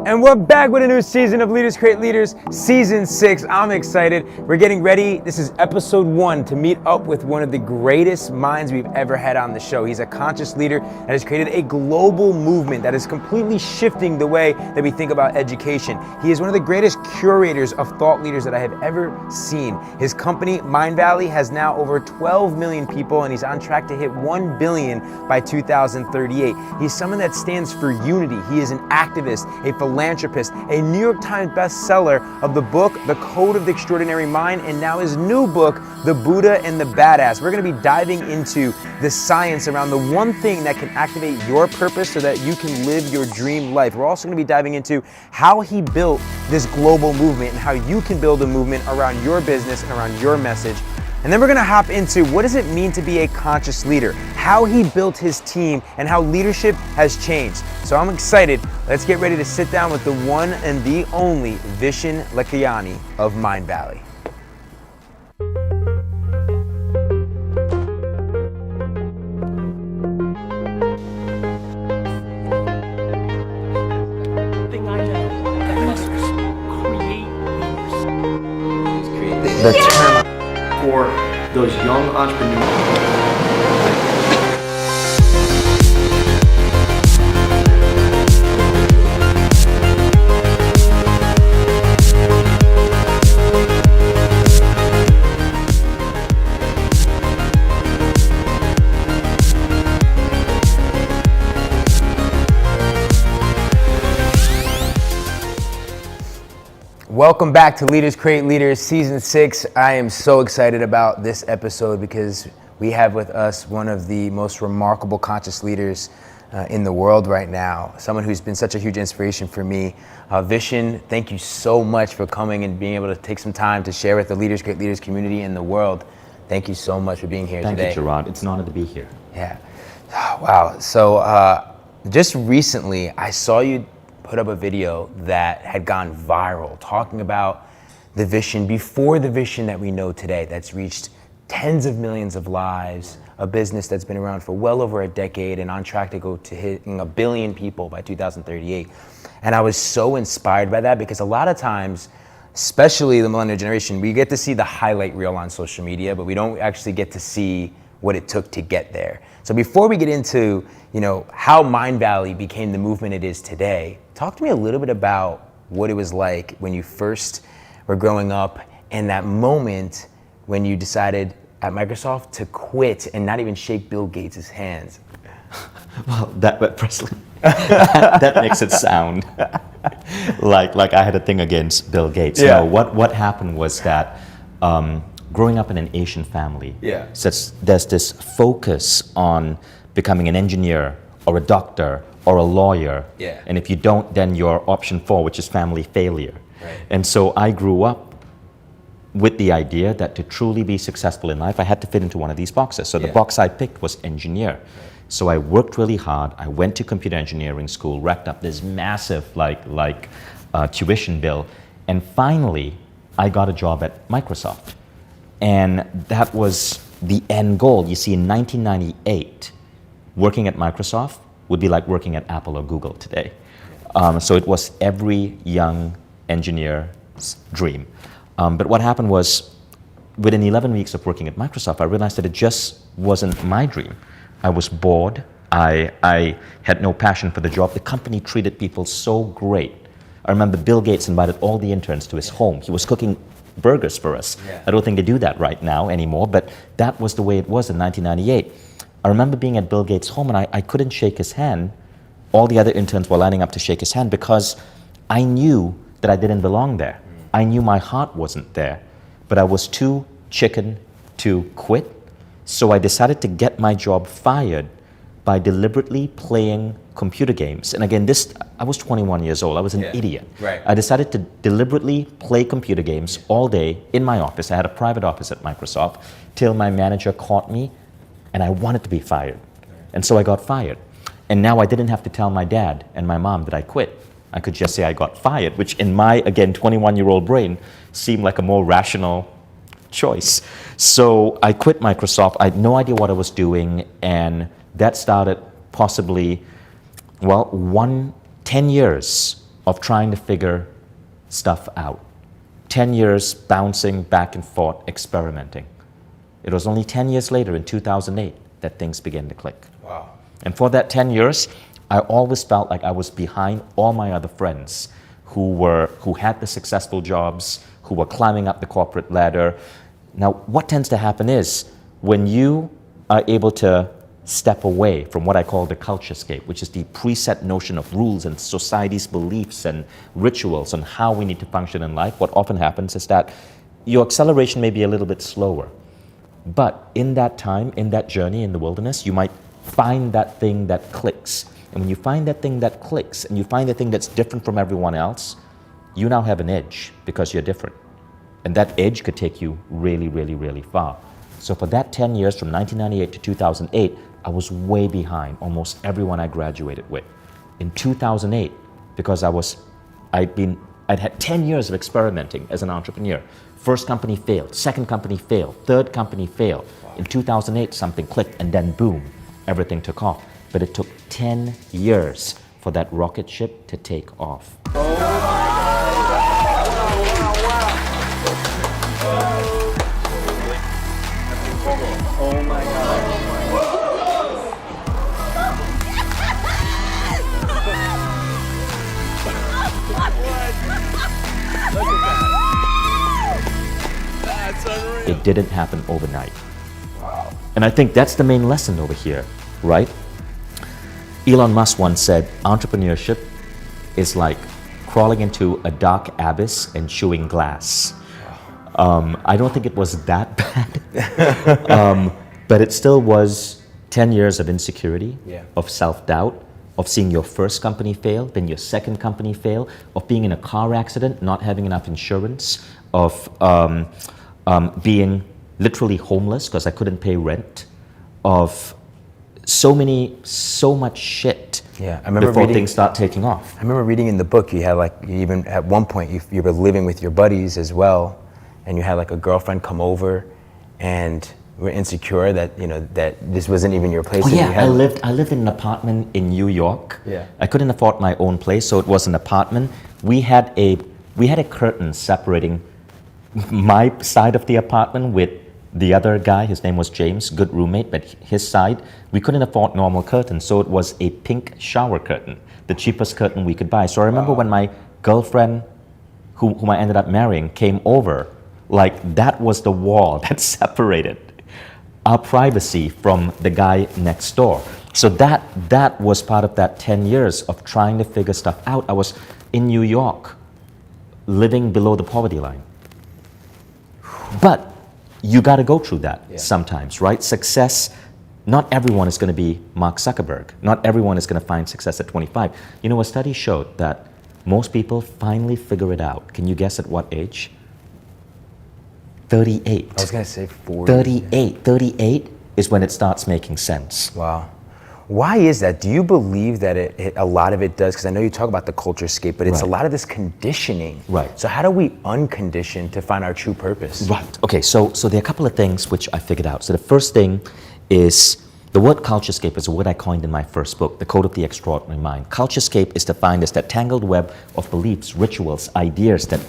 And we're back with a new season of Leaders Create Leaders, Season 6. I'm excited. We're getting ready. This is episode 1 to meet up with one of the greatest minds we've ever had on the show. He's a conscious leader that has created a global movement that is completely shifting the way that we think about education. He is one of the greatest curators of thought leaders that I have ever seen. His company, Mind Valley, has now over 12 million people, and he's on track to hit 1 billion by 2038. He's someone that stands for unity. He is an activist, a philanthropist, a New York Times bestseller of the book, The Code of the Extraordinary Mind, and now his new book, The Buddha and the Badass. We're going to be diving into the science around the one thing that can activate your purpose so that you can live your dream life. We're also going to be diving into how he built this global movement and how you can build a movement around your business and around your message. And then we're going to hop into what does it mean to be a conscious leader, how he built his team, and how leadership has changed. So I'm excited. Let's get ready to sit down with the one and the only Vishen Lakhiani of Mind Valley. The term for those young entrepreneurs. Welcome back to Leaders Create Leaders, Season 6. I am so excited about this episode because we have with us one of the most remarkable conscious leaders in the world right now, someone who's been such a huge inspiration for me. Vishen, thank you so much for coming and being able to take some time to share with the Leaders Create Leaders community in the world. Thank you so much for being here today. Thank you, Gerard. It's an honor to be here. Yeah. Wow. So just recently, I saw you put up a video that had gone viral talking about the Vishen before the Vishen that we know today, that's reached tens of millions of lives, a business that's been around for well over a decade and on track to go to hitting 1 billion people by 2038. And I was so inspired by that because a lot of times, especially the millennial generation, we get to see the highlight reel on social media, but we don't actually get to see what it took to get there. So before we get into, how Mind Valley became the movement it is today, talk to me a little bit about what it was like when you first were growing up and that moment when you decided at Microsoft to quit and not even shake Bill Gates' hands. Well, Presley, that makes it sound like I had a thing against Bill Gates. Yeah. No, what happened was that growing up in an Asian family, there's this focus on becoming an engineer or a doctor or a lawyer. Yeah. And if you don't, then you're option 4, which is family failure. Right. And so I grew up with the idea that to truly be successful in life, I had to fit into one of these boxes. So the box I picked was engineer. Right. So I worked really hard. I went to computer engineering school, racked up this massive tuition bill, and finally I got a job at Microsoft. And that was the end goal. You see, in 1998, working at Microsoft would be like working at Apple or Google today. So it was every young engineer's dream. But what happened was, within 11 weeks of working at Microsoft, I realized that it just wasn't my dream. I was bored. I had no passion for the job. The company treated people so great. I remember Bill Gates invited all the interns to his home. He was cooking burgers for us. Yeah. I don't think they do that right now anymore, but that was the way it was in 1998. I remember being at Bill Gates' home and I couldn't shake his hand. All the other interns were lining up to shake his hand because I knew that I didn't belong there. I knew my heart wasn't there, but I was too chicken to quit. So I decided to get my job fired by deliberately playing computer games. And again, I was 21 years old. I was an idiot. Right. I decided to deliberately play computer games all day in my office. I had a private office at Microsoft till my manager caught me and I wanted to be fired. And so I got fired. And now I didn't have to tell my dad and my mom that I quit. I could just say I got fired, which in my, again, 21-year-old brain seemed like a more rational choice. So I quit Microsoft. I had no idea what I was doing, and that started possibly, 10 years of trying to figure stuff out. 10 years bouncing back and forth, experimenting. It was only 10 years later, in 2008, that things began to click. Wow. And for that 10 years, I always felt like I was behind all my other friends who had the successful jobs, who were climbing up the corporate ladder. Now, what tends to happen is when you are able to step away from what I call the culturescape, which is the preset notion of rules and society's beliefs and rituals on how we need to function in life, what often happens is that your acceleration may be a little bit slower. But in that time, in that journey in the wilderness, you might find that thing that clicks. And when you find that thing that clicks and you find the thing that's different from everyone else, you now have an edge because you're different. And that edge could take you really, really, really far. So for that 10 years, from 1998 to 2008, I was way behind almost everyone I graduated with. In 2008, because I'd had 10 years of experimenting as an entrepreneur. First company failed, second company failed, third company failed. In 2008, something clicked, and then boom, everything took off. But it took 10 years for that rocket ship to take off. Oh my God. It didn't happen overnight. Wow. And I think that's the main lesson over here, right? Elon Musk once said, entrepreneurship is like crawling into a dark abyss and chewing glass. I don't think it was that bad, but it still was 10 years of insecurity, of self-doubt, of seeing your first company fail, then your second company fail, of being in a car accident, not having enough insurance, of being literally homeless because I couldn't pay rent, of so much shit before things start taking off. I remember reading in the book, you had even at one point, you were living with your buddies as well, and you had like a girlfriend come over and were insecure that, that this wasn't even your place. Oh yeah, I lived in an apartment in New York. Yeah. I couldn't afford my own place, so it was an apartment. We had a curtain separating my side of the apartment with the other guy. His name was James, good roommate, but his side, we couldn't afford normal curtains, so it was a pink shower curtain, the cheapest curtain we could buy. So I remember when my girlfriend, whom I ended up marrying, came over, like that was the wall that separated our privacy from the guy next door. So that was part of that 10 years of trying to figure stuff out. I was in New York, living below the poverty line. But you got to go through that sometimes, right? Success, not everyone is going to be Mark Zuckerberg. Not everyone is going to find success at 25. A study showed that most people finally figure it out. Can you guess at what age? 38. I was going to say 40. 38. 38 is when it starts making sense. Wow. Why is that? Do you believe that a lot of it does? Because I know you talk about the culturescape, but it's a lot of this conditioning. Right. So how do we uncondition to find our true purpose? Right. Okay, so there are a couple of things which I figured out. So the first thing is, the word culturescape is a word I coined in my first book, The Code of the Extraordinary Mind. Culturescape is defined as that tangled web of beliefs, rituals, ideas that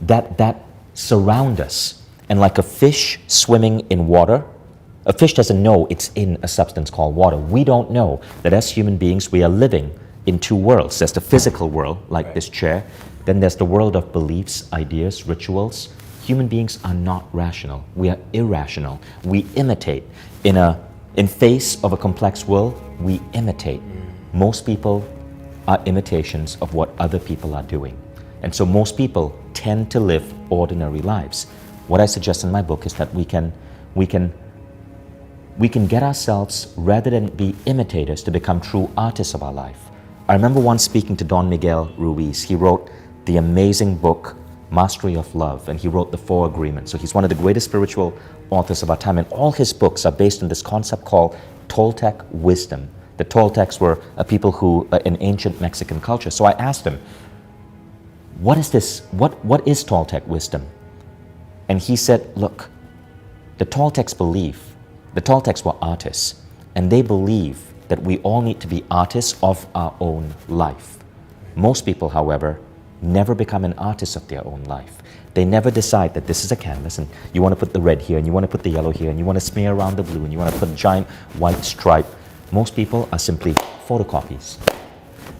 that surround us. And like a fish swimming in water, a fish doesn't know it's in a substance called water. We don't know that as human beings, we are living in two worlds. There's the physical world, like this chair. Then there's the world of beliefs, ideas, rituals. Human beings are not rational. We are irrational. We imitate. In face of a complex world, we imitate. Most people are imitations of what other people are doing. And so most people tend to live ordinary lives. What I suggest in my book is that we can get ourselves, rather than be imitators, to become true artists of our life. I remember once speaking to Don Miguel Ruiz. He wrote the amazing book, Mastery of Love, and he wrote the 4 Agreements. So he's one of the greatest spiritual authors of our time, and all his books are based on this concept called Toltec wisdom. The Toltecs were a people who, in ancient Mexican culture. So I asked him, what is this? What is Toltec wisdom? And he said, look, the Toltecs were artists, and they believe that we all need to be artists of our own life. Most people, however, never become an artist of their own life. They never decide that this is a canvas and you want to put the red here and you want to put the yellow here and you want to smear around the blue and you want to put a giant white stripe. Most people are simply photocopies.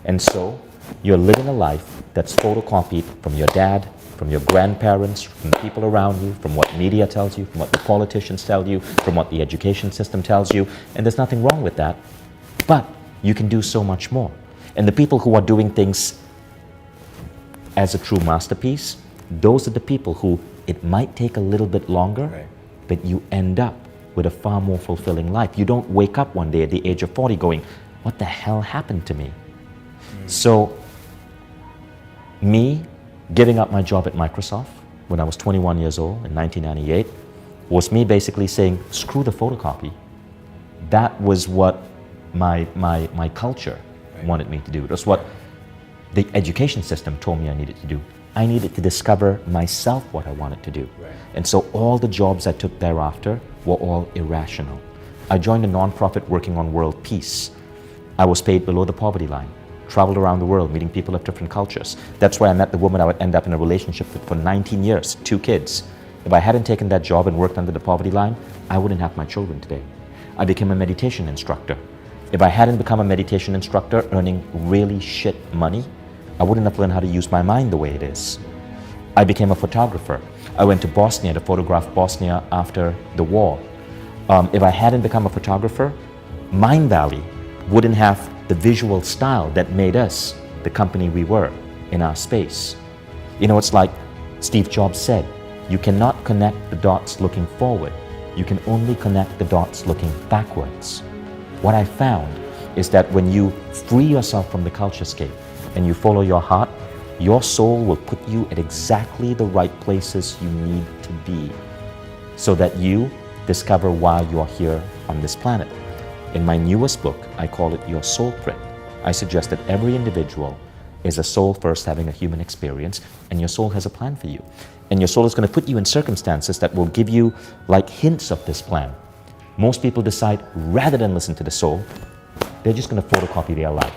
And so you're living a life that's photocopied from your dad, from your grandparents, from the people around you, from what media tells you, from what the politicians tell you, from what the education system tells you. And there's nothing wrong with that, but you can do so much more. And the people who are doing things as a true masterpiece, those are the people who it might take a little bit longer, right, but you end up with a far more fulfilling life. You don't wake up one day at the age of 40 going, what the hell happened to me? So, me giving up my job at Microsoft when I was 21 years old in 1998 was me basically saying, screw the photocopy. That was what my culture wanted me to do. That's what the education system told me I needed to do. I needed to discover myself what I wanted to do. Right. And so all the jobs I took thereafter were all irrational. I joined a nonprofit working on world peace. I was paid below the poverty line, traveled around the world meeting people of different cultures. That's where I met the woman I would end up in a relationship with for 19 years, 2 kids. If I hadn't taken that job and worked under the poverty line, I wouldn't have my children today. I became a meditation instructor. If I hadn't become a meditation instructor earning really shit money, I wouldn't have learned how to use my mind the way it is. I became a photographer. I went to Bosnia to photograph Bosnia after the war. If I hadn't become a photographer, Mind Valley wouldn't have the visual style that made us the company we were in our space. You know, it's like Steve Jobs said, you cannot connect the dots looking forward. You can only connect the dots looking backwards. What I found is that when you free yourself from the culturescape and you follow your heart, your soul will put you at exactly the right places you need to be so that you discover why you're here on this planet. In my newest book, I call it Your Soul Print. I suggest that every individual is a soul first having a human experience, and your soul has a plan for you. And your soul is going to put you in circumstances that will give you like hints of this plan. Most people decide rather than listen to the soul, they're just going to photocopy their life.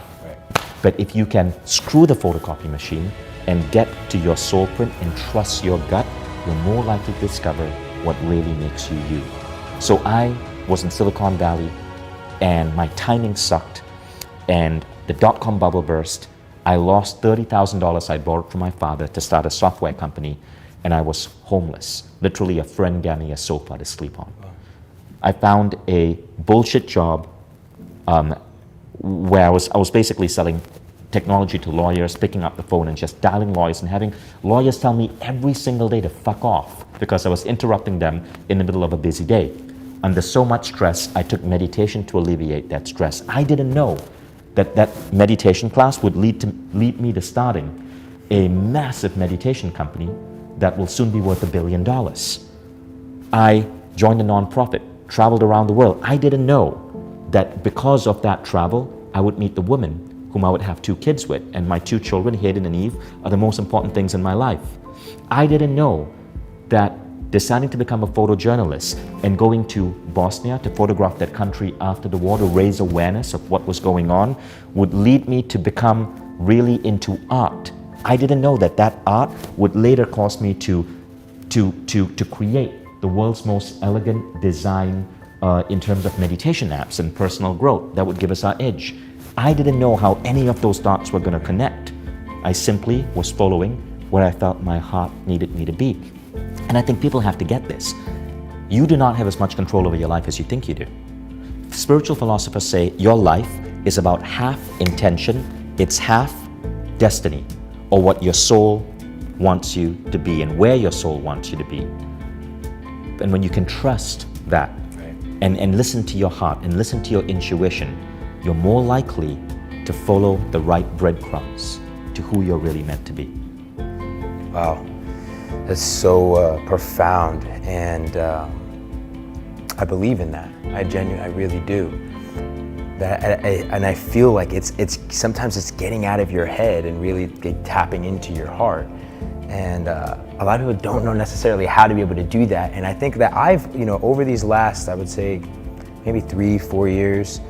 But if you can screw the photocopy machine and get to your soul print and trust your gut, you're more likely to discover what really makes you you. So I was in Silicon Valley and my timing sucked and the dot-com bubble burst. I lost $30,000 I borrowed from my father to start a software company and I was homeless. Literally a friend gave me a sofa to sleep on. I found a bullshit job where I was basically selling technology to lawyers, picking up the phone and just dialing lawyers and having lawyers tell me every single day to fuck off because I was interrupting them in the middle of a busy day. Under so much stress, I took meditation to alleviate that stress. I didn't know that meditation class would lead me to starting a massive meditation company that will soon be worth $1 billion. I joined a nonprofit, traveled around the world. I didn't know that because of that travel, I would meet the woman whom I would have 2 kids with, and my 2 children, Hayden and Eve, are the most important things in my life. I didn't know that deciding to become a photojournalist and going to Bosnia to photograph that country after the war to raise awareness of what was going on would lead me to become really into art. I didn't know that art would later cause me to create the world's most elegant design in terms of meditation apps and personal growth that would give us our edge. I didn't know how any of those dots were going to connect. I simply was following where I felt my heart needed me to be. And I think people have to get this. You do not have as much control over your life as you think you do. Spiritual philosophers say your life is about half intention, it's half destiny, or what your soul wants you to be and where your soul wants you to be. And when you can trust that, and listen to your heart and listen to your intuition, you're more likely to follow the right breadcrumbs to who you're really meant to be. Wow, that's so profound, and I believe in that. I really do. And I feel like it's sometimes it's getting out of your head and really tapping into your heart. And a lot of people don't know necessarily how to be able to do that. And I think that I've, over these last, I would say, maybe 3-4 years,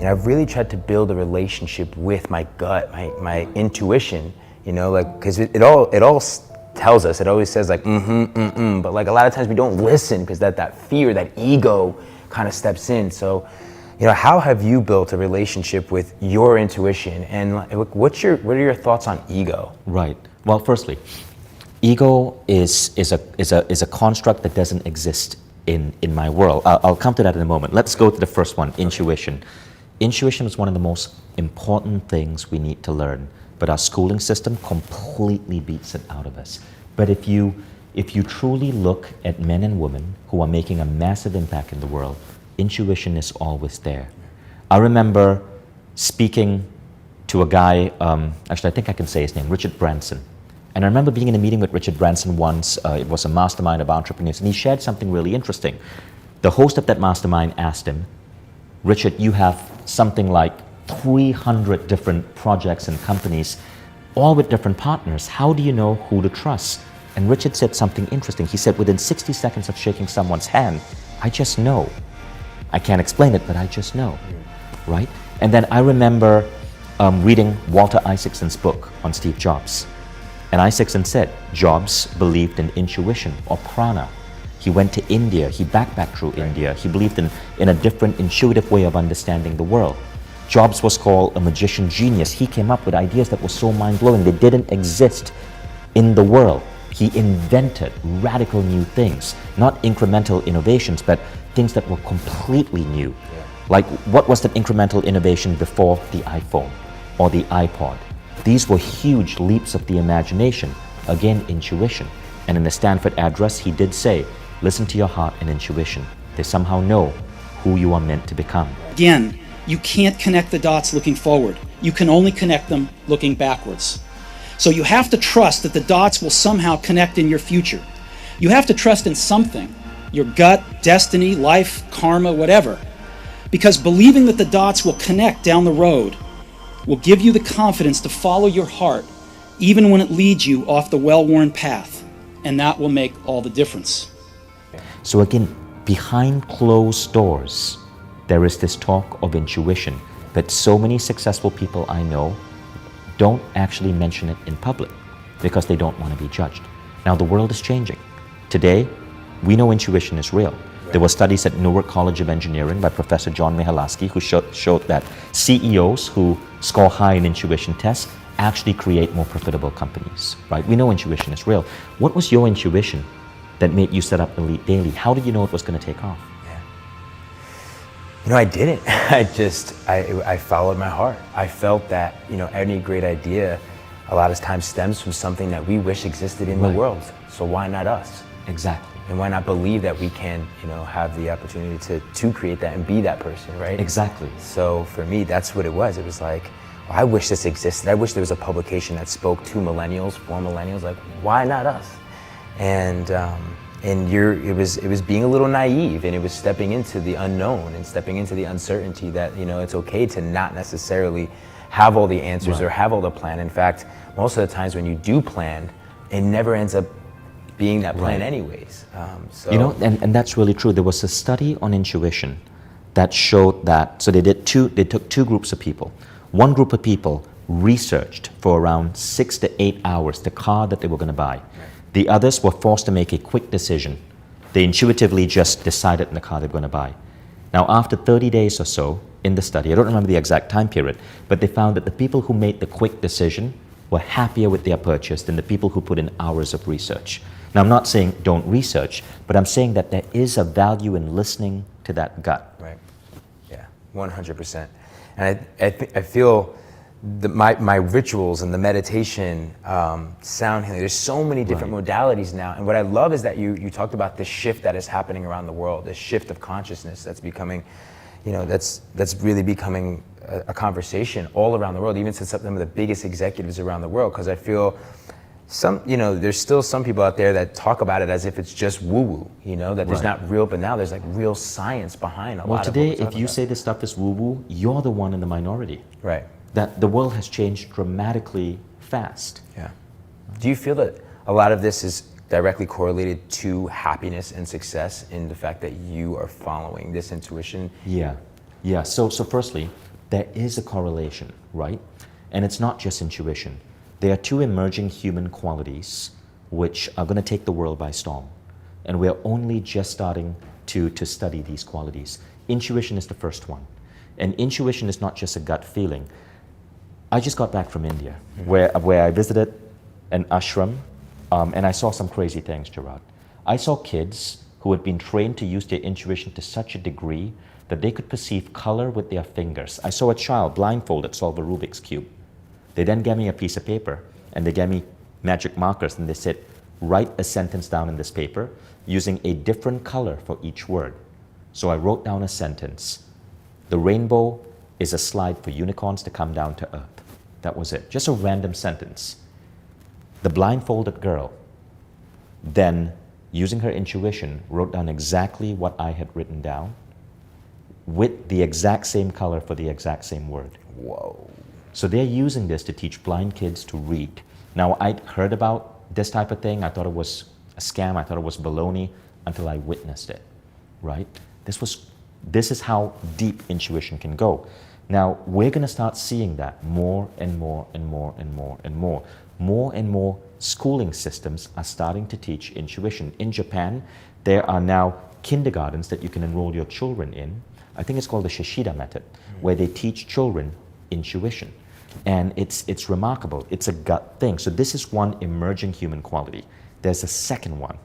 I've really tried to build a relationship with my gut, my intuition, like, because it all tells us, it always says like, but like a lot of times we don't listen because that fear, that ego kind of steps in. So, how have you built a relationship with your intuition, and what are your thoughts on ego? Right. Well, firstly, ego is a construct that doesn't exist in my world. I'll come to that in a moment. Let's go to the first one, intuition. Intuition is one of the most important things we need to learn, but our schooling system completely beats it out of us. But if you truly look at men and women who are making a massive impact in the world, intuition is always there. I remember speaking to a guy, actually I think I can say his name, Richard Branson. And I remember being in a meeting with Richard Branson once. It was a mastermind of entrepreneurs, and he shared something really interesting. The host of that mastermind asked him, Richard, you have something like 300 different projects and companies, all with different partners. How do you know who to trust? And Richard said something interesting. He said, within 60 seconds of shaking someone's hand, I just know. I can't explain it, but I just know, right? And then I remember reading Walter Isaacson's book on Steve Jobs. And Isaacson said, Jobs believed in intuition or prana. He went to India, he backpacked through India. He believed in a different intuitive way of understanding the world. Jobs was called a magician genius. He came up with ideas that were so mind-blowing. They didn't exist in the world. He invented radical new things, not incremental innovations, but things that were completely new. Yeah. Like, what was that incremental innovation before the iPhone or the iPod? These were huge leaps of the imagination. Again, intuition. And in the Stanford address, he did say, listen to your heart and intuition. They somehow know who you are meant to become. Again, you can't connect the dots looking forward. You can only connect them looking backwards. So you have to trust that the dots will somehow connect in your future. You have to trust in something, your gut, destiny, life, karma, whatever. Because believing that the dots will connect down the road will give you the confidence to follow your heart, even when it leads you off the well-worn path. And that will make all the difference. So again, behind closed doors, there is this talk of intuition, but so many successful people I know don't actually mention it in public because they don't want to be judged. Now the world is changing. Today, we know intuition is real. There were studies at Newark College of Engineering by Professor John Mihalaski who showed that CEOs who score high in intuition tests actually create more profitable companies, right? We know intuition is real. What was your intuition that made you set up Elite Daily? How did you know it was going to take off? I didn't. I followed my heart. I felt that, any great idea a lot of times stems from something that we wish existed in the world. So why not us? Exactly. And why not believe that we can, have the opportunity to create that and be that person, right? Exactly. So for me, that's what it was. It was like, I wish this existed. I wish there was a publication that spoke to millennials, for millennials. Like, why not us? And it was being a little naive, and it was stepping into the unknown and stepping into the uncertainty that, it's okay to not necessarily have all the answers or have all the plan. In fact, most of the times when you do plan, it never ends up being that plan anyways. And that's really true. There was a study on intuition that showed that, so they took two groups of people. One group of people researched for around 6 to 8 hours the car that they were going to buy. The others were forced to make a quick decision. They intuitively just decided on the car they were going to buy. Now, after 30 days or so in the study, I don't remember the exact time period, but they found that the people who made the quick decision were happier with their purchase than the people who put in hours of research. Now, I'm not saying don't research, but I'm saying that there is a value in listening to that gut. Right. Yeah, 100%. And I feel my rituals and the meditation, sound healing, there's so many different modalities now. And what I love is that you talked about this shift that is happening around the world, this shift of consciousness that's becoming, that's really becoming a conversation all around the world, even to some of the biggest executives around the world. Because I feel there's still some people out there that talk about it as if it's just woo-woo, that there's not real, but now there's like real science behind a lot of it. Well, today, if you say this stuff is woo-woo, you're the one in the minority. Right. That the world has changed dramatically fast. Yeah. Do you feel that a lot of this is directly correlated to happiness and success in the fact that you are following this intuition? Yeah. Yeah, so firstly, there is a correlation, right? And it's not just intuition. There are two emerging human qualities which are going to take the world by storm. And we're only just starting to study these qualities. Intuition is the first one. And intuition is not just a gut feeling. I just got back from India, where I visited an ashram, and I saw some crazy things, Gerard. I saw kids who had been trained to use their intuition to such a degree that they could perceive color with their fingers. I saw a child blindfolded solve a Rubik's Cube. They then gave me a piece of paper, and they gave me magic markers, and they said, write a sentence down in this paper using a different color for each word. So I wrote down a sentence. The rainbow is a slide for unicorns to come down to earth. That was it. Just a random sentence. The blindfolded girl then, using her intuition, wrote down exactly what I had written down with the exact same color for the exact same word. Whoa. So they're using this to teach blind kids to read. Now, I'd heard about this type of thing. I thought it was a scam. I thought it was baloney until I witnessed it, right? This is how deep intuition can go. Now, we're going to start seeing that more and more and more and more and more. More and more schooling systems are starting to teach intuition. In Japan, there are now kindergartens that you can enroll your children in. I think it's called the Shishida method, where they teach children intuition. And it's remarkable. It's a gut thing. So this is one emerging human quality. There's a second one.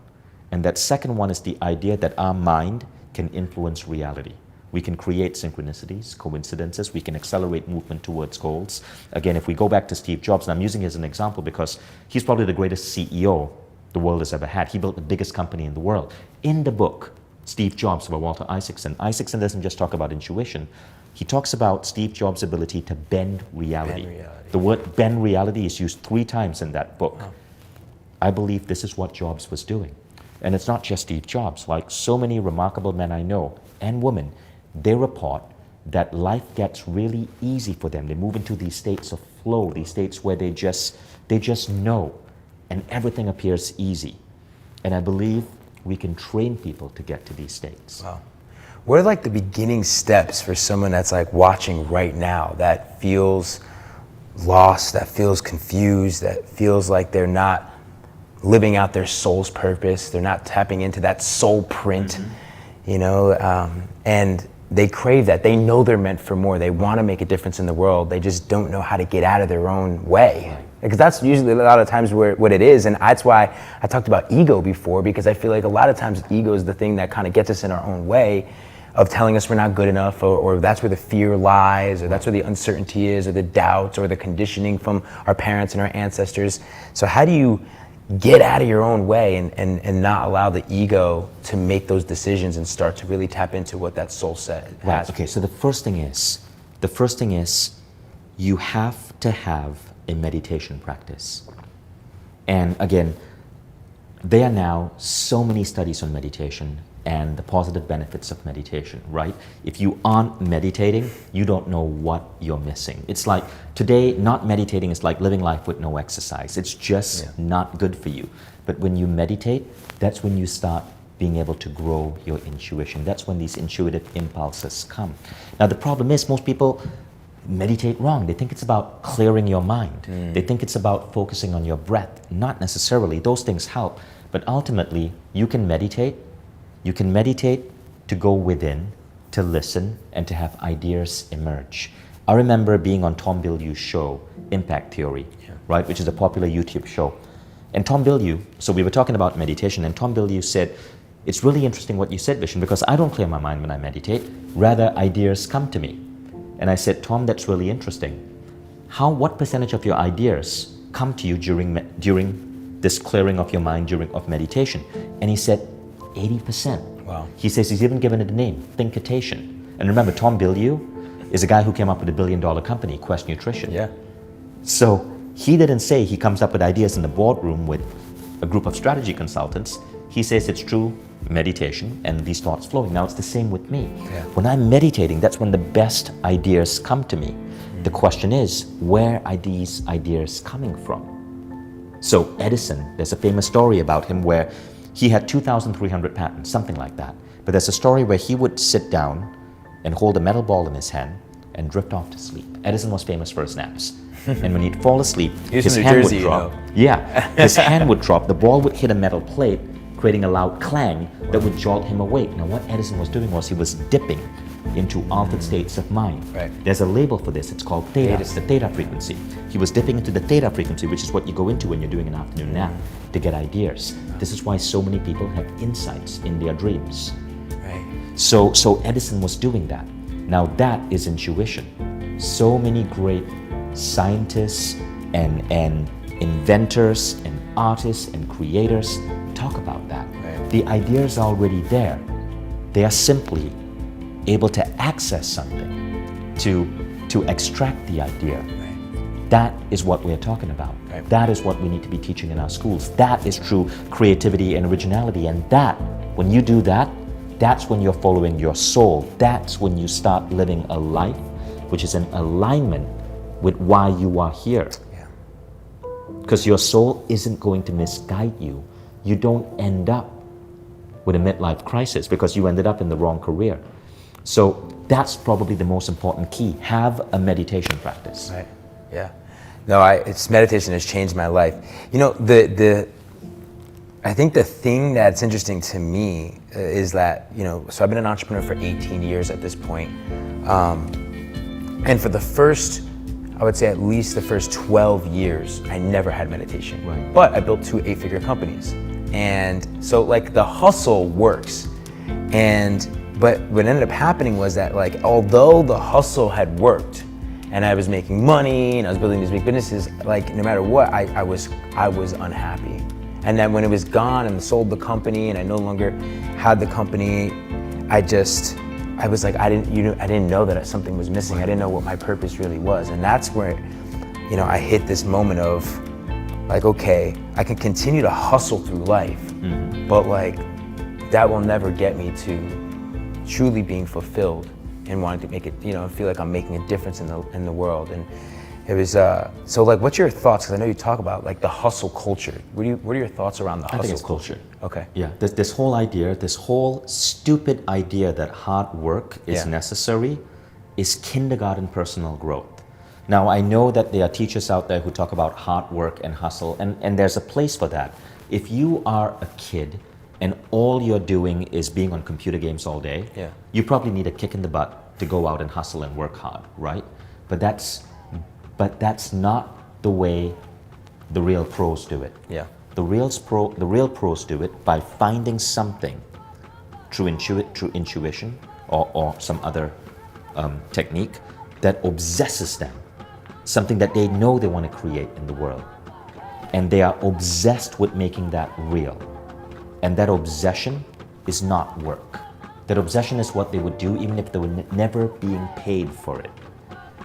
And that second one is the idea that our mind can influence reality. We can create synchronicities, coincidences. We can accelerate movement towards goals. Again, if we go back to Steve Jobs, and I'm using him as an example because he's probably the greatest CEO the world has ever had. He built the biggest company in the world. In the book, Steve Jobs by Walter Isaacson, Isaacson doesn't just talk about intuition. He talks about Steve Jobs' ability to bend reality. The word bend reality is used 3 times in that book. Wow. I believe this is what Jobs was doing. And it's not just Steve Jobs. Like so many remarkable men I know and women, they report that life gets really easy for them. They move into these states of flow, these states where they just know, and everything appears easy. And I believe we can train people to get to these states. Wow. What are like the beginning steps for someone that's like watching right now that feels lost, that feels confused, that feels like they're not living out their soul's purpose, they're not tapping into that soul print, you know, and they crave that. They know they're meant for more. They want to make a difference in the world. They just don't know how to get out of their own way. Because that's usually a lot of times what it is. And that's why I talked about ego before, because I feel like a lot of times ego is the thing that kind of gets us in our own way of telling us we're not good enough, or that's where the fear lies, or that's where the uncertainty is, or the doubts, or the conditioning from our parents and our ancestors. So how do you get out of your own way and not allow the ego to make those decisions and start to really tap into what that soul set has? Right. Okay, so the first thing is you have to have a meditation practice. And again, there are now so many studies on meditation and the positive benefits of meditation, right? If you aren't meditating, you don't know what you're missing. It's like today, not meditating is like living life with no exercise. It's just not good for you. But when you meditate, that's when you start being able to grow your intuition. That's when these intuitive impulses come. Now, the problem is most people meditate wrong. They think it's about clearing your mind. They think it's about focusing on your breath. Not necessarily. Those things help. But ultimately, you can meditate. You can meditate to go within, to listen, and to have ideas emerge. I remember being on Tom Bilyeu's show, Impact Theory, right, which is a popular YouTube show. And Tom Bilyeu, so we were talking about meditation, and Tom Bilyeu said, it's really interesting what you said, Vishen, because I don't clear my mind when I meditate. Rather, ideas come to me. And I said, Tom, that's really interesting. What percentage of your ideas come to you during this clearing of your mind of meditation? And he said, 80%. Wow. He says he's even given it a name, thinkitation. And remember, Tom Bilyeu is a guy who came up with $1 billion company, Quest Nutrition. Yeah. So he didn't say he comes up with ideas in the boardroom with a group of strategy consultants. He says it's true meditation and these thoughts flowing. Now it's the same with me. Yeah. When I'm meditating, that's when the best ideas come to me. The question is, where are these ideas coming from? So Edison, there's a famous story about him where he had 2,300 patents, something like that. But there's a story where he would sit down and hold a metal ball in his hand and drift off to sleep. Edison was famous for his naps. And when he'd fall asleep, his hand would drop. Yeah, his hand would drop, the ball would hit a metal plate, creating a loud clang that would jolt him awake. Now what Edison was doing was he was dipping into altered states of mind. Right. There's a label for this, it's called theta, it's the theta frequency. He was dipping into the theta frequency, which is what you go into when you're doing an afternoon nap to get ideas. This is why so many people have insights in their dreams. Right. So Edison was doing that. Now that is intuition. So many great scientists and inventors and artists and creators talk about that. Right. The ideas are already there. They are simply able to access something, to extract the idea. Right. That is what we're talking about. Right. That is what we need to be teaching in our schools. That is true creativity and originality. And that, when you do that, that's when you're following your soul. That's when you start living a life which is in alignment with why you are here. Yeah. Because your soul isn't going to misguide you. You don't end up with a midlife crisis because you ended up in the wrong career. So that's probably the most important key. Have a meditation practice. Right. Yeah. No, it's meditation has changed my life. You know, I think the thing that's interesting to me is that, you know, so I've been an entrepreneur for 18 years at this point. And for the first, I would say at least the first 12 years, I never had meditation. Right. But I built 2 8-figure companies. And so like the hustle works. But what ended up happening was that, like, although the hustle had worked and I was making money and I was building these big businesses, like no matter what, I was unhappy. And then when it was gone and sold the company and I no longer had the company, I was like, I didn't know that something was missing. I didn't know what my purpose really was. And that's where, you know, I hit this moment of like, okay, I can continue to hustle through life, but like that will never get me to truly being fulfilled and wanting to make it, you know, feel like I'm making a difference in the world. And it was, so like, what's your thoughts? Because I know you talk about like the hustle culture. What are your thoughts around the hustle I think it's culture. Okay. Yeah, this whole idea, this whole stupid idea that hard work is necessary is kindergarten personal growth. Now, I know that there are teachers out there who talk about hard work and hustle, and there's a place for that. If you are a kid and all you're doing is being on computer games all day, you probably need a kick in the butt to go out and hustle and work hard, right? But that's not the way the real pros do it. Yeah. The real pros do it by finding something through intuition or some other technique that obsesses them, something that they know they want to create in the world. And they are obsessed with making that real. And that obsession is not work. That obsession is what they would do even if they were never being paid for it.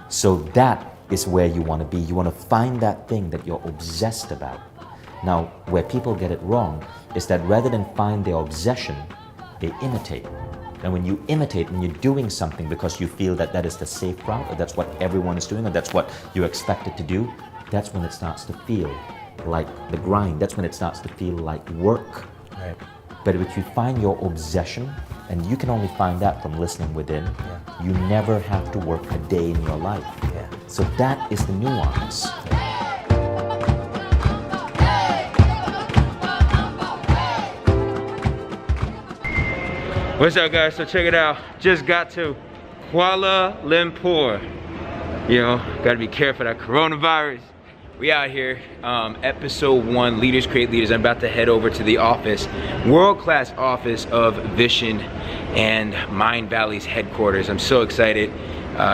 So that is where you want to be. You want to find that thing that you're obsessed about. Now, where people get it wrong is that rather than find their obsession, they imitate. And when you imitate and you're doing something because you feel that that is the safe route, or that's what everyone is doing, or that's what you're expected to do, that's when it starts to feel like the grind. That's when it starts to feel like work. Right. But if you find your obsession, and you can only find that from listening within, you never have to work a day in your life. Yeah. So that is the nuance. What's up, guys? So check it out. Just got to Kuala Lumpur. You know, gotta be careful of that coronavirus. We out here, episode 1, Leaders Create Leaders. I'm about to head over to the office, world-class office of Vishen and Mind Valley's headquarters. I'm so excited.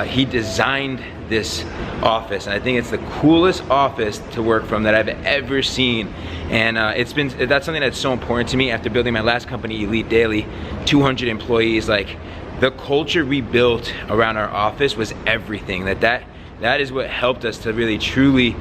He designed this office, and I think it's the coolest office to work from that I've ever seen. And that's something that's so important to me after building my last company, Elite Daily, 200 employees. Like, the culture we built around our office was everything. That is what helped us to really truly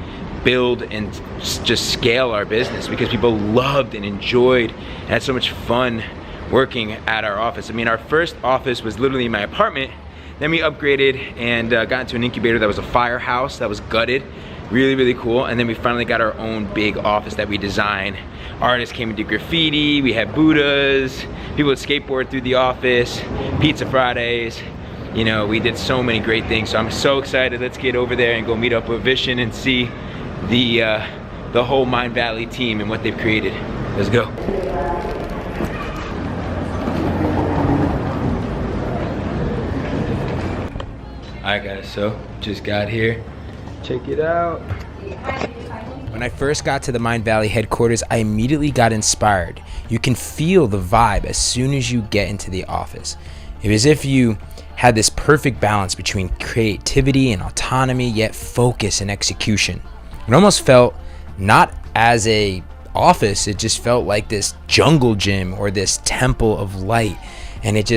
build and just scale our business, because people loved and enjoyed and had so much fun working at our office. I mean, our first office was literally in my apartment. Then we upgraded and got into an incubator that was a firehouse that was gutted. Really, really cool. And then we finally got our own big office that we designed. Artists came and did graffiti. We had Buddhas. People would skateboard through the office. Pizza Fridays. you know, we did so many great things. So I'm so excited. Let's get over there and go meet up with Vishen and see the whole Mind Valley team and what they've created. Let's go. Alright guys, so just got here. Check it out. When I first got to the Mind Valley headquarters, I immediately got inspired. You can feel the vibe as soon as you get into the office. It was as if you had this perfect balance between creativity and autonomy, yet focus and execution. It almost felt not as a office, it just felt like this jungle gym or this temple of light. And it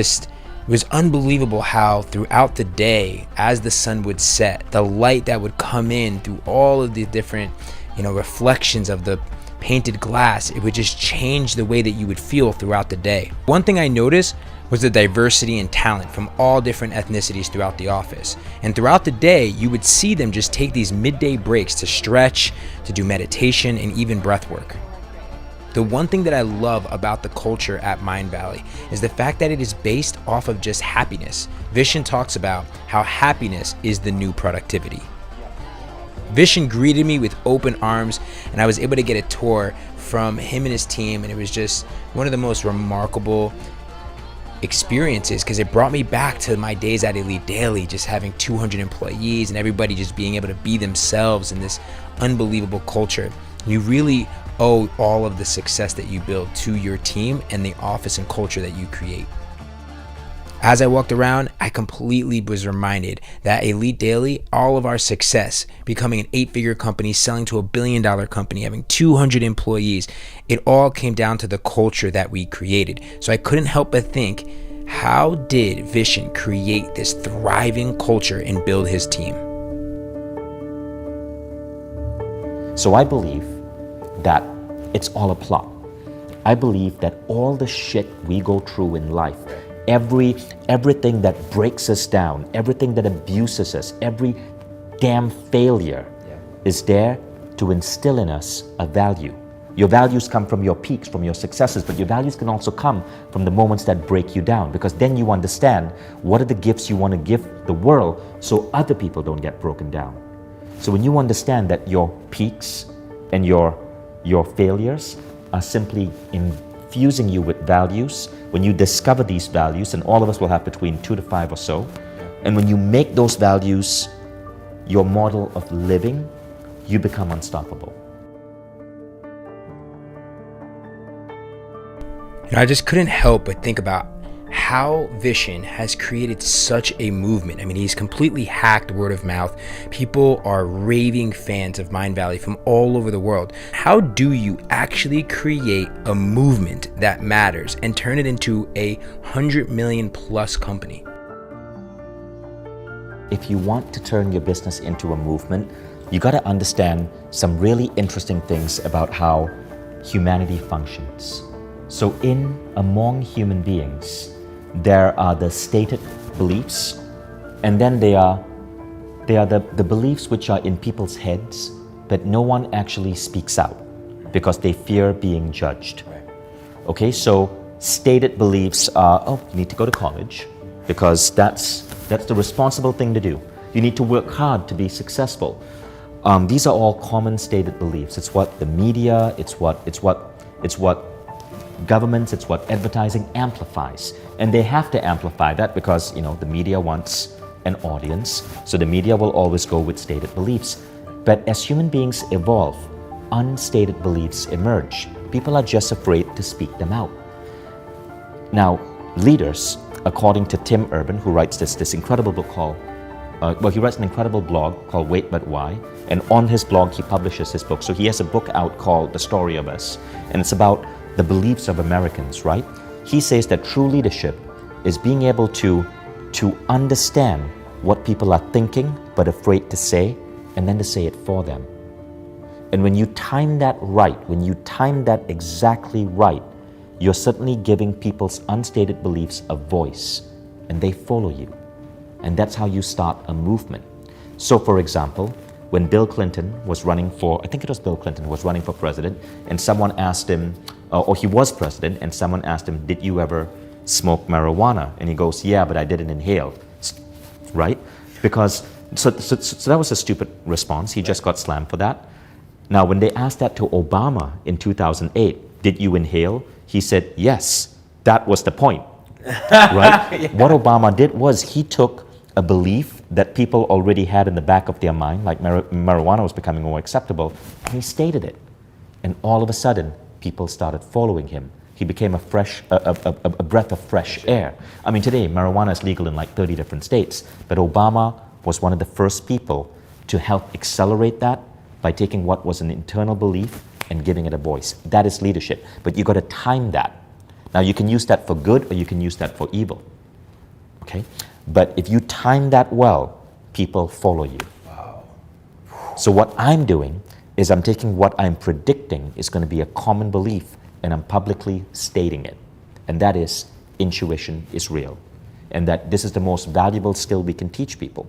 was unbelievable how throughout the day, as the sun would set, the light that would come in through all of the different, you know, reflections of the painted glass, it would just change the way that you would feel throughout the day. One thing I noticed was the diversity and talent from all different ethnicities throughout the office. And throughout the day, you would see them just take these midday breaks to stretch, to do meditation, and even breath work. The one thing that I love about the culture at Mind Valley is the fact that it is based off of just happiness. Vishen talks about how happiness is the new productivity. Vishen greeted me with open arms, and I was able to get a tour from him and his team, and it was just one of the most remarkable experiences because it brought me back to my days at Elite Daily, just having 200 employees and everybody just being able to be themselves in this unbelievable culture. You really owe all of the success that you build to your team and the office and culture that you create. As I walked around, I completely was reminded that Elite Daily, all of our success, becoming an 8-figure company, selling to $1 billion company, having 200 employees, it all came down to the culture that we created. So I couldn't help but think, how did Vishen create this thriving culture and build his team? So I believe that it's all a plot. I believe that all the shit we go through in life, everything that breaks us down, everything that abuses us, every damn failure is there to instill in us a value. Your values come from your peaks, from your successes, but your values can also come from the moments that break you down, because then you understand what are the gifts you want to give the world so other people don't get broken down. So when you understand that your peaks and your failures are simply infusing you with values, when you discover these values, and all of us will have between 2 to 5 or so, and when you make those values your model of living, you become unstoppable. I just couldn't help but think about how Vishen has created such a movement. I mean, he's completely hacked word of mouth. People are raving fans of Mind Valley from all over the world. How do you actually create a movement that matters and turn it into a 100 million plus company? If you want to turn your business into a movement, you got to understand some really interesting things about how humanity functions. So among human beings, there are the stated beliefs, and then they are the beliefs which are in people's heads, but no one actually speaks out because they fear being judged. Okay, so stated beliefs are, oh, you need to go to college because that's the responsible thing to do. You need to work hard to be successful. These are all common stated beliefs. It's what the media, it's what governments, it's what advertising amplifies. And they have to amplify that because, the media wants an audience, so the media will always go with stated beliefs. But as human beings evolve, unstated beliefs emerge. People are just afraid to speak them out. Now, leaders, according to Tim Urban, who writes this incredible book called, he writes an incredible blog called Wait But Why, and on his blog he publishes his book. So he has a book out called The Story of Us, and it's about the beliefs of Americans, right? He says that true leadership is being able to understand what people are thinking but afraid to say, and then to say it for them. And when you time that right, when you time that exactly right, you're certainly giving people's unstated beliefs a voice, and they follow you. And that's how you start a movement. So for example, when Bill Clinton was running for, I think it was Bill Clinton was running for president, and someone asked him, or he was president, and someone asked him, did you ever smoke marijuana? And he goes, yeah, but I didn't inhale. right? Because, so that was a stupid response. He just got slammed for that. Now, when they asked that to Obama in 2008, did you inhale? He said, yes, that was the point, right? Yeah. What Obama did was he took a belief that people already had in the back of their mind, like marijuana was becoming more acceptable, and he stated it. And all of a sudden, people started following him. He became a breath of fresh air. I mean, today, marijuana is legal in like 30 different states, but Obama was one of the first people to help accelerate that by taking what was an internal belief and giving it a voice. That is leadership, but you got to time that. Now, you can use that for good or you can use that for evil, okay? But if you time that well, people follow you. Wow. So what I'm doing is I'm taking what I'm predicting is going to be a common belief and I'm publicly stating it. And that is intuition is real. And that this is the most valuable skill we can teach people.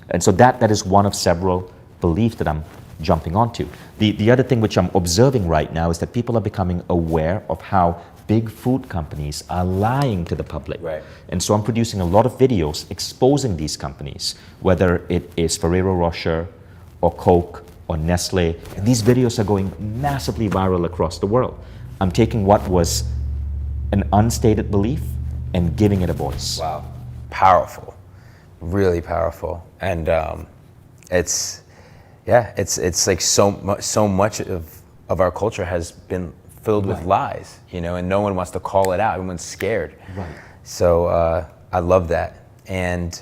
And so that is one of several beliefs that I'm jumping onto. The other thing which I'm observing right now is that people are becoming aware of how big food companies are lying to the public. Right. And so I'm producing a lot of videos exposing these companies, whether it is Ferrero Rocher or Coke or Nestle. And these videos are going massively viral across the world. I'm taking what was an unstated belief and giving it a voice. Wow. Powerful. Really powerful. And it's like so much of our culture has been filled with lies, you know, and no one wants to call it out. Everyone's scared. Right. So I love that. And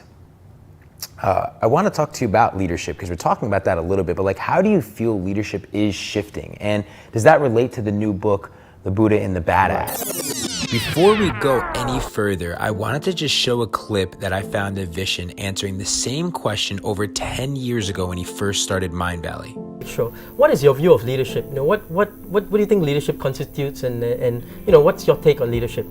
I want to talk to you about leadership because we're talking about that a little bit, but like, how do you feel leadership is shifting? And does that relate to the new book, The Buddha and the Badass? Before we go any further, I wanted to just show a clip that I found of Vishen answering the same question over 10 years ago when he first started Mindvalley. Sure. What is your view of leadership? You know, what do you think leadership constitutes, and you know, what's your take on leadership?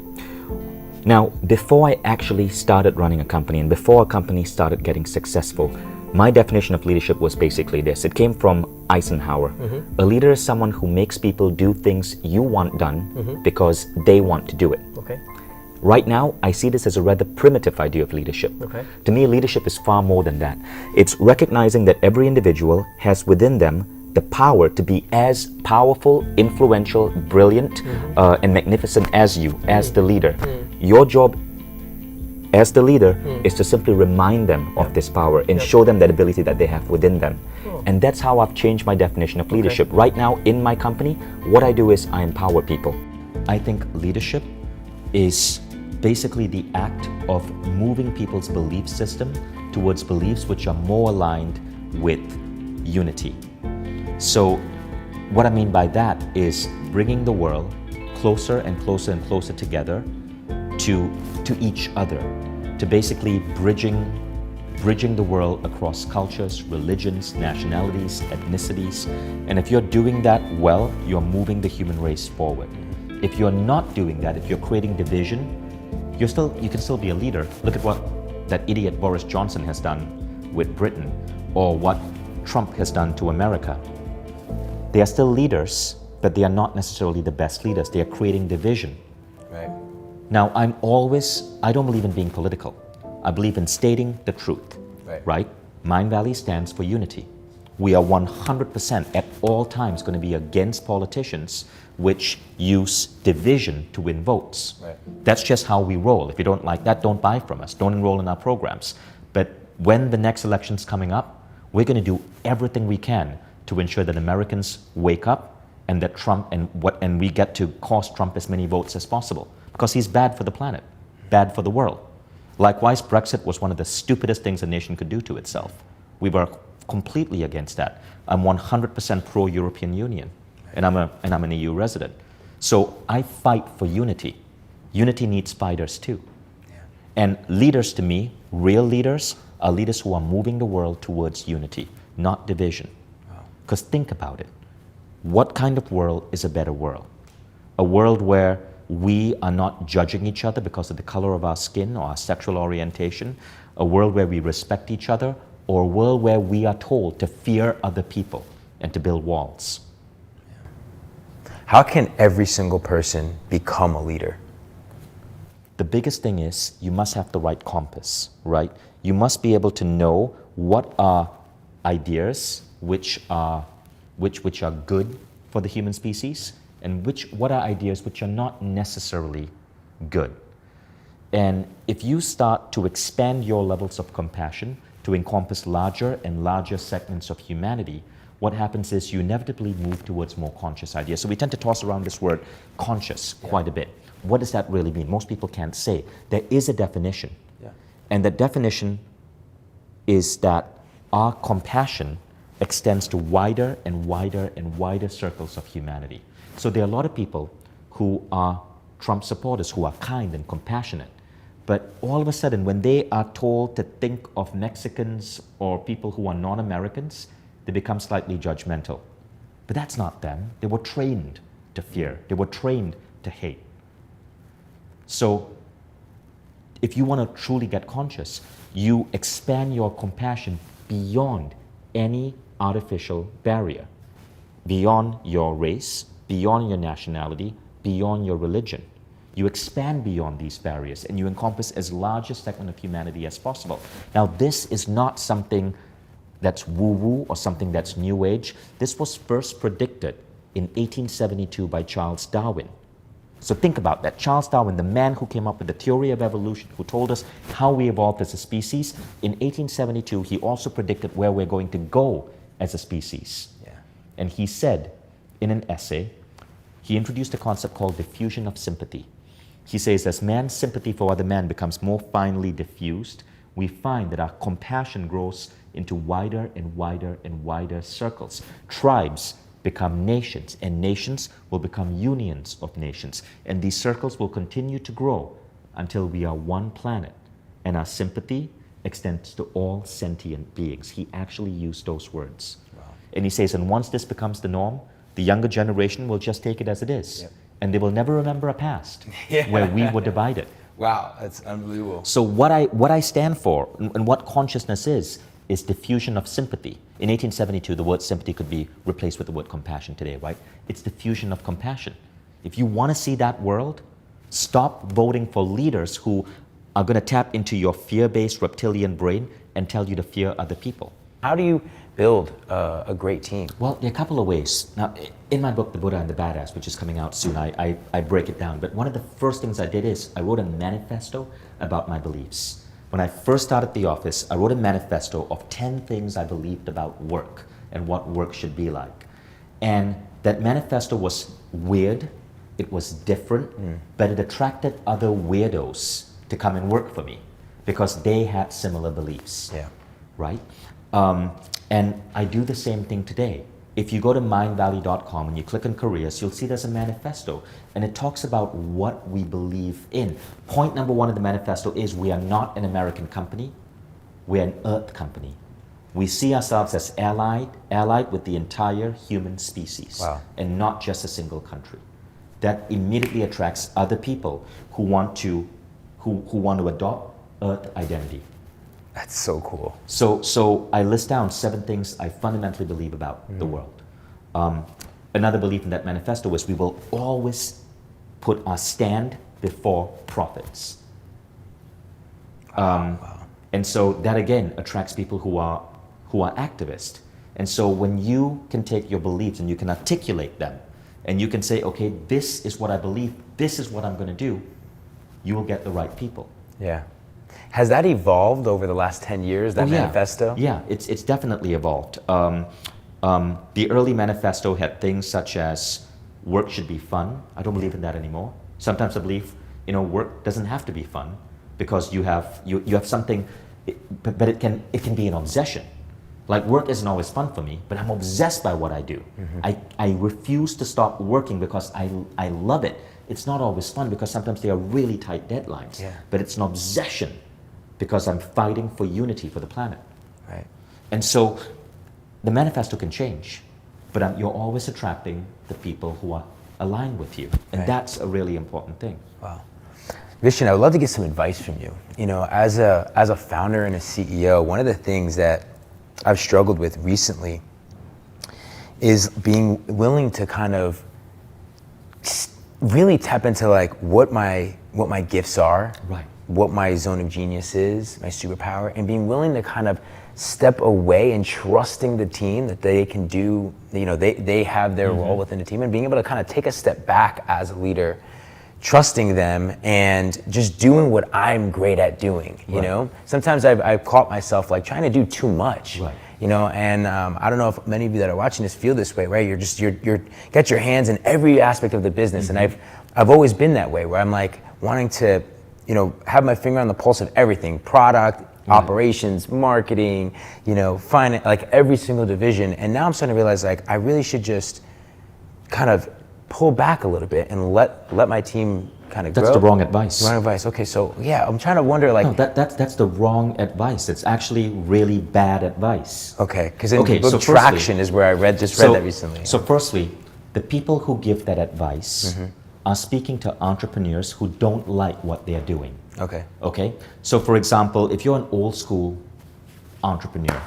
Now, before I actually started running a company and before a company started getting successful, my definition of leadership was basically this. It came from Eisenhower. A leader is someone who makes people do things you want done because they want to do it. Okay. Right now, I see this as a rather primitive idea of leadership. Okay. To me, leadership is far more than that. It's recognizing that every individual has within them the power to be as powerful, influential, brilliant, and magnificent as you, as the leader. Your job as the leader is to simply remind them of this power and show them that ability that they have within them. And that's how I've changed my definition of leadership. Right now, in my company, what I do is I empower people. I think leadership is basically the act of moving people's belief system towards beliefs which are more aligned with unity. So what I mean by that is bringing the world closer and closer and closer together to each other, to basically bridging the world across cultures, religions, nationalities, ethnicities. And if you're doing that well, you're moving the human race forward. If you're not doing that, if you're creating division, you can still be a leader. Look at what that idiot Boris Johnson has done with Britain, or what Trump has done to America. They are still leaders, but they are not necessarily the best leaders. They are creating division. Right. Now, I don't believe in being political. I believe in stating the truth, right? Mindvalley stands for unity. We are 100% at all times going to be against politicians which use division to win votes. Right. That's just how we roll. If you don't like that, don't buy from us. Don't enroll in our programs. But when the next election's coming up, we're going to do everything we can to ensure that Americans wake up and that and we get to cost Trump as many votes as possible, because he's bad for the planet, bad for the world. Likewise, Brexit was one of the stupidest things a nation could do to itself. We were completely against that. I'm 100% pro-European Union, and I'm an EU resident. So I fight for unity. Unity needs fighters too. Yeah. And leaders, to me, real leaders, are leaders who are moving the world towards unity, not division. Because think about it. What kind of world is a better world? A world where we are not judging each other because of the color of our skin or our sexual orientation, a world where we respect each other, or a world where we are told to fear other people and to build walls. How can every single person become a leader? the biggest thing is you must have the right compass, right? You must be able to know what are ideas which are good for the human species, and what are ideas which are not necessarily good. And if you start to expand your levels of compassion to encompass larger and larger segments of humanity, what happens is you inevitably move towards more conscious ideas. So we tend to toss around this word conscious quite a bit. What does that really mean? Most people can't say. There is a definition. And the definition is that our compassion extends to wider and wider and wider circles of humanity. So there are a lot of people who are Trump supporters who are kind and compassionate, but all of a sudden when they are told to think of Mexicans or people who are non-Americans, they become slightly judgmental. But that's not them. They were trained to fear. They were trained to hate. So if you want to truly get conscious, you expand your compassion beyond any artificial barrier, beyond your race, beyond your nationality, beyond your religion. You expand beyond these barriers and you encompass as large a segment of humanity as possible. Now, this is not something that's woo-woo or something that's new age. This was first predicted in 1872 by Charles Darwin. So think about that. Charles Darwin, the man who came up with the theory of evolution, who told us how we evolved as a species, in 1872, he also predicted where we're going to go as a species. And he said in an essay, he introduced a concept called diffusion of sympathy. He says, as man's sympathy for other man becomes more finely diffused, we find that our compassion grows into wider and wider and wider circles. Tribes become nations, and nations will become unions of nations. And these circles will continue to grow until we are one planet. And our sympathy extends to all sentient beings. He actually used those words. Wow. And he says, and once this becomes the norm, the younger generation will just take it as it is. And they will never remember a past where we were divided. Wow, that's unbelievable. So what I stand for and what consciousness is diffusion of sympathy. In 1872, the word sympathy could be replaced with the word compassion today, right? It's diffusion of compassion. If you want to see that world, stop voting for leaders who are going to tap into your fear-based reptilian brain and tell you to fear other people. How do you build a great team? Well, there are a couple of ways. Now, in my book, The Buddha and the Badass, which is coming out soon, I break it down. But one of the first things I did is I wrote a manifesto about my beliefs. When I first started the office, I wrote a manifesto of 10 things I believed about work and what work should be like. And that manifesto was weird, it was different, but it attracted other weirdos to come and work for me because they had similar beliefs, right? And I do the same thing today. If you go to mindvalley.com and you click on careers, you'll see there's a manifesto and it talks about what we believe in. Point number one of the manifesto is we are not an American company, we're an Earth company. We see ourselves as allied with the entire human species and not just a single country. That immediately attracts other people who want to adopt Earth identity. That's so cool. So I list down 7 things I fundamentally believe about the world. Another belief in that manifesto is we will always put our stand before profits. And so that again attracts people who are activists. And so when you can take your beliefs and you can articulate them and you can say, okay, this is what I believe, this is what I'm going to do, you will get the right people. Yeah. Has that evolved over the last 10 years, that manifesto? Yeah, it's definitely evolved. The early manifesto had things such as work should be fun. I don't believe in that anymore. Sometimes I believe, work doesn't have to be fun because you have something, but it can be an obsession. Like work isn't always fun for me, but I'm obsessed by what I do. I refuse to stop working because I love it. It's not always fun because sometimes there are really tight deadlines, but it's an obsession because I'm fighting for unity for the planet. Right. And so the manifesto can change, but you're always attracting the people who are aligned with you. And that's a really important thing. Wow. Vishen, I would love to get some advice from you. As a founder and a CEO, one of the things that I've struggled with recently is being willing to kind of really tap into like what my gifts are, Right. what my zone of genius is, my superpower, and being willing to kind of step away and trusting the team that they can do, they have their role within the team, and being able to kind of take a step back as a leader, trusting them and just doing what I'm great at doing, you know? Sometimes I've caught myself like trying to do too much. Right. And I don't know if many of you that are watching this feel this way, right? You're got your hands in every aspect of the business, and I've always been that way, where I'm like wanting to, have my finger on the pulse of everything: product, operations, marketing, finance, like every single division. And now I'm starting to realize like I really should just kind of pull back a little bit and let my team kind of grow. That's the wrong advice. Wrong advice. Okay, so yeah, I'm trying to wonder like. No, that's the wrong advice. It's actually really bad advice. Okay, because in the book Traction is where I read that recently. So firstly, the people who give that advice are speaking to entrepreneurs who don't like what they're doing. Okay. Okay. So for example, if you're an old school entrepreneur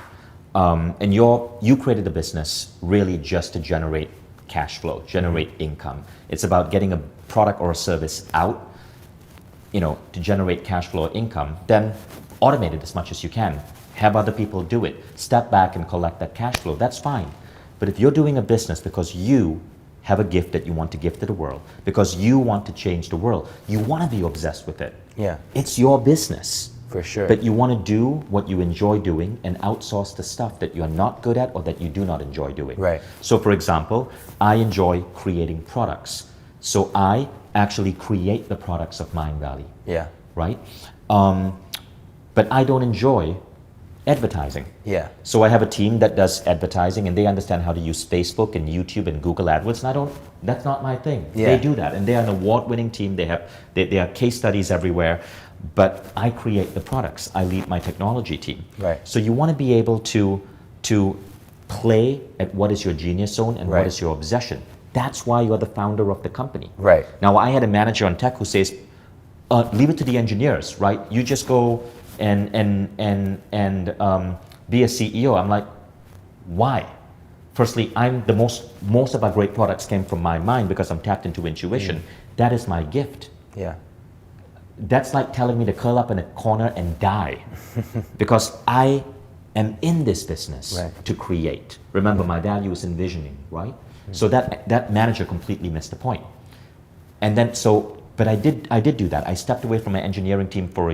and you created a business really just to generate cash flow, generate income. It's about getting a product or a service out, to generate cash flow or income, then automate it as much as you can. Have other people do it. Step back and collect that cash flow. That's fine. But if you're doing a business because you have a gift that you want to give to the world, because you want to change the world, you want to be obsessed with it. Yeah. It's your business. For sure. But you want to do what you enjoy doing and outsource the stuff that you're not good at or that you do not enjoy doing. Right. So for example, I enjoy creating products. So I actually create the products of Mind Valley. Yeah. Right? But I don't enjoy advertising. Yeah. So I have a team that does advertising and they understand how to use Facebook and YouTube and Google AdWords, and that's not my thing. Yeah. They do that, and they are an award-winning team. They are case studies everywhere. But I create the products. I lead my technology team. Right. So you want to be able to play at what is your genius zone and what is your obsession. That's why you're the founder of the company. Right. Now, I had a manager on tech who says, leave it to the engineers, right? You just go and be a CEO. I'm like, why? Firstly, most of our great products came from my mind because I'm tapped into intuition. That is my gift. Yeah. That's like telling me to curl up in a corner and die because I am in this business to create. Remember, my value is envisioning, right? So that manager completely missed the point. And then but I did do that. I stepped away from my engineering team for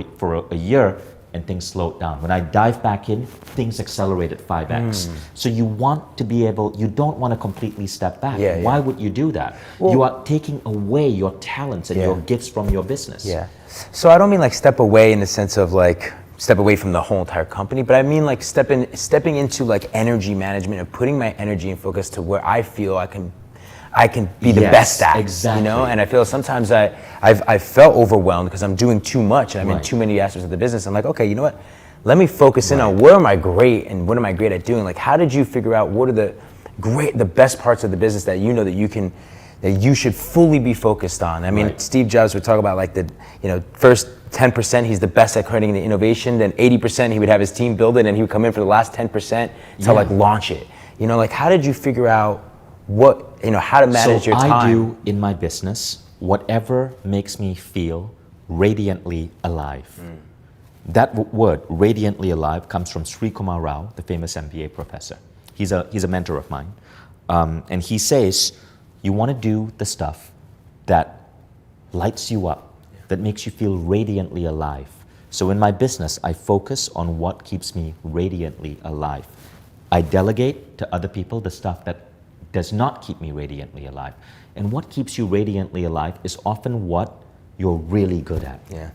a year, and things slowed down. When I dived back in, things accelerated 5x. So you want to be able, you don't want to completely step back. Yeah, Why would you do that? Well, you are taking away your talents and your gifts from your business. Yeah. So I don't mean like step away in the sense of like step away from the whole entire company, but I mean like stepping into like energy management and putting my energy and focus to where I feel I can be the best at, exactly. And I feel sometimes I've felt overwhelmed because I'm doing too much and I'm in too many aspects of the business. I'm like, okay, you know what? Let me focus in on where am I great and what am I great at doing? Like, how did you figure out what are the best parts of the business that you know that you should fully be focused on? I mean, Steve Jobs would talk about like first 10% he's the best at creating the innovation, then 80% he would have his team build it, and he would come in for the last 10% to like launch it. Like how did you figure out how to manage your time? I do in my business whatever makes me feel radiantly alive. That word, radiantly alive, comes from Sri Kumar Rao, the famous MBA professor. He's a mentor of mine. And he says, you want to do the stuff that lights you up, that makes you feel radiantly alive. So in my business, I focus on what keeps me radiantly alive. I delegate to other people the stuff that does not keep me radiantly alive. And what keeps you radiantly alive is often what you're really good at. Yeah.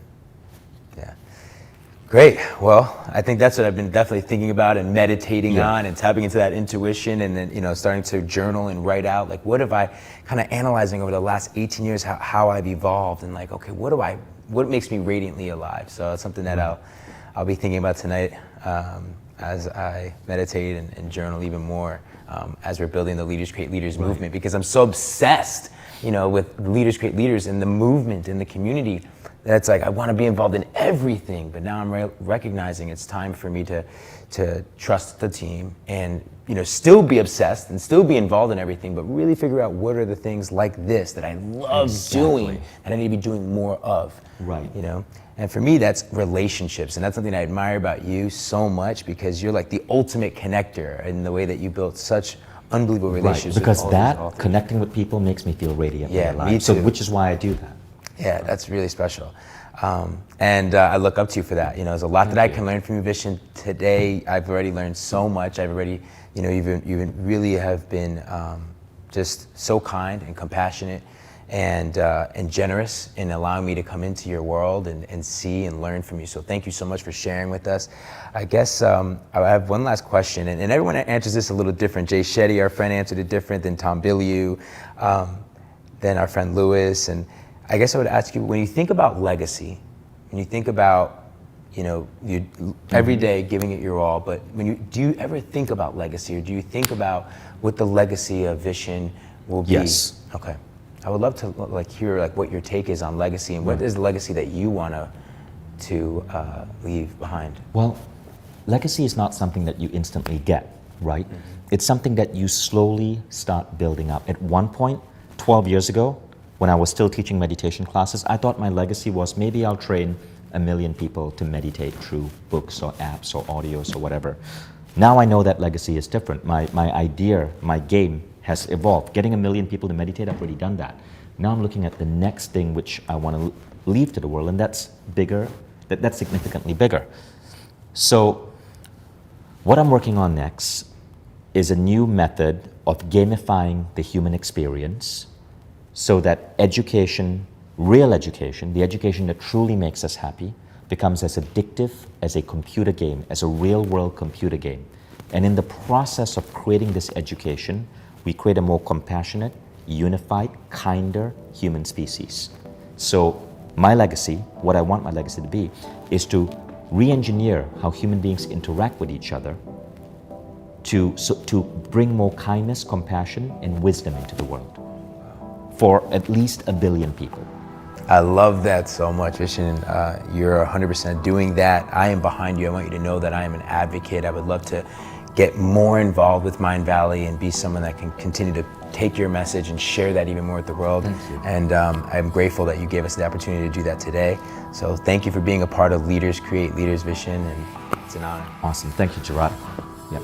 Great. Well, I think that's what I've been definitely thinking about and meditating on and tapping into that intuition, and then, starting to journal and write out, like, what have I kind of analyzing over the last 18 years, how I've evolved, and like, okay, what makes me radiantly alive? So it's something that I'll be thinking about tonight as I meditate and journal even more as we're building the Leaders Create Leaders movement, because I'm so obsessed, with Leaders Create Leaders and the movement and the community that's like, I want to be involved in everything, but now I'm recognizing it's time for me to trust the team and, still be obsessed and still be involved in everything, but really figure out what are the things like this that I love doing and I need to be doing more of. Right. And for me, that's relationships, and that's something I admire about you so much, because you're like the ultimate connector in the way that you built such unbelievable relationships. Right, because with all that these authors. connecting with people makes me feel radiant. Yeah, in my me life. So too. which is why I do that. Yeah, that's really special. And I look up to you for that. There's a lot that I can learn from you, Vishen. Today, I've already learned so much. I've already, you really have been just so kind and compassionate and generous in allowing me to come into your world and see and learn from you. So thank you so much for sharing with us. I guess I have one last question, and everyone answers this a little different. Jay Shetty, our friend, answered it different than Tom Bilyeu, than our friend Lewis. And I guess I would ask you, when you think about legacy, when you think about, you every day giving it your all, but do you ever think about legacy, or do you think about what the legacy of Vishen will be? Yes. Okay. I would love to hear what your take is on legacy, and what is the legacy that you want to leave behind? Well, legacy is not something that you instantly get, right? It's something that you slowly start building up. At one point, 12 years ago, when I was still teaching meditation classes, I thought my legacy was maybe I'll train 1 million people to meditate through books or apps or audios or whatever. Now I know that legacy is different. My idea, my game has evolved. Getting 1 million people to meditate, I've already done that. Now I'm looking at the next thing which I want to leave to the world, and that's bigger, that's significantly bigger. So what I'm working on next is a new method of gamifying the human experience, so that education, real education, the education that truly makes us happy, becomes as addictive as a computer game, as a real world computer game. And in the process of creating this education, we create a more compassionate, unified, kinder human species. So my legacy, what I want my legacy to be, is to re-engineer how human beings interact with each other to bring more kindness, compassion, and wisdom into the world for at least 1 billion people. I love that so much, Vishen. You're 100% doing that. I am behind you. I want you to know that I am an advocate. I would love to get more involved with Mind Valley and be someone that can continue to take your message and share that even more with the world. Thank you. And I'm grateful that you gave us the opportunity to do that today. So thank you for being a part of Leaders Create Leaders, Vishen, and it's an honor. Awesome. Thank you, Gerard. Yep.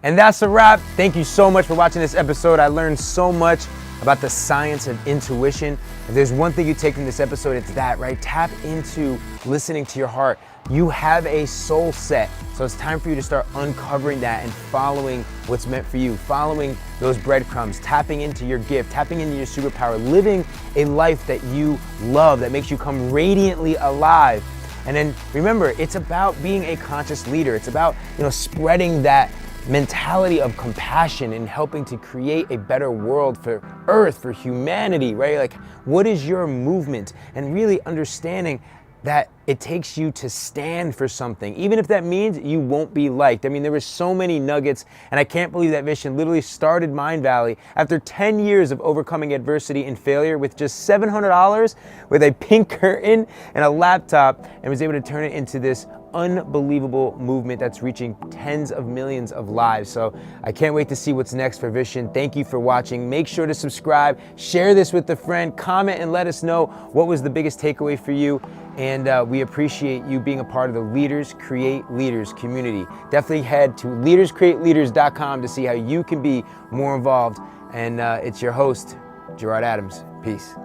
And that's a wrap. Thank you so much for watching this episode. I learned so much about the science of intuition. If there's one thing you take from this episode, it's that, right? Tap into listening to your heart. You have a soul set. So it's time for you to start uncovering that and following what's meant for you, following those breadcrumbs, tapping into your gift, tapping into your superpower, living a life that you love, that makes you come radiantly alive. And then remember, it's about being a conscious leader. It's about, spreading that mentality of compassion and helping to create a better world for Earth, for humanity, right? Like, what is your movement? And really understanding that it takes you to stand for something, even if that means you won't be liked. I mean, there were so many nuggets, and I can't believe that Vishen literally started Mind Valley after 10 years of overcoming adversity and failure with just $700, with a pink curtain and a laptop, and was able to turn it into this unbelievable movement that's reaching tens of millions of lives. So I can't wait to see what's next for Vishen. Thank you for watching. Make sure to subscribe, share this with a friend, comment and let us know what was the biggest takeaway for you. And we appreciate you being a part of the Leaders Create Leaders community. Definitely head to leaderscreateleaders.com to see how you can be more involved. And it's your host, Gerard Adams. Peace.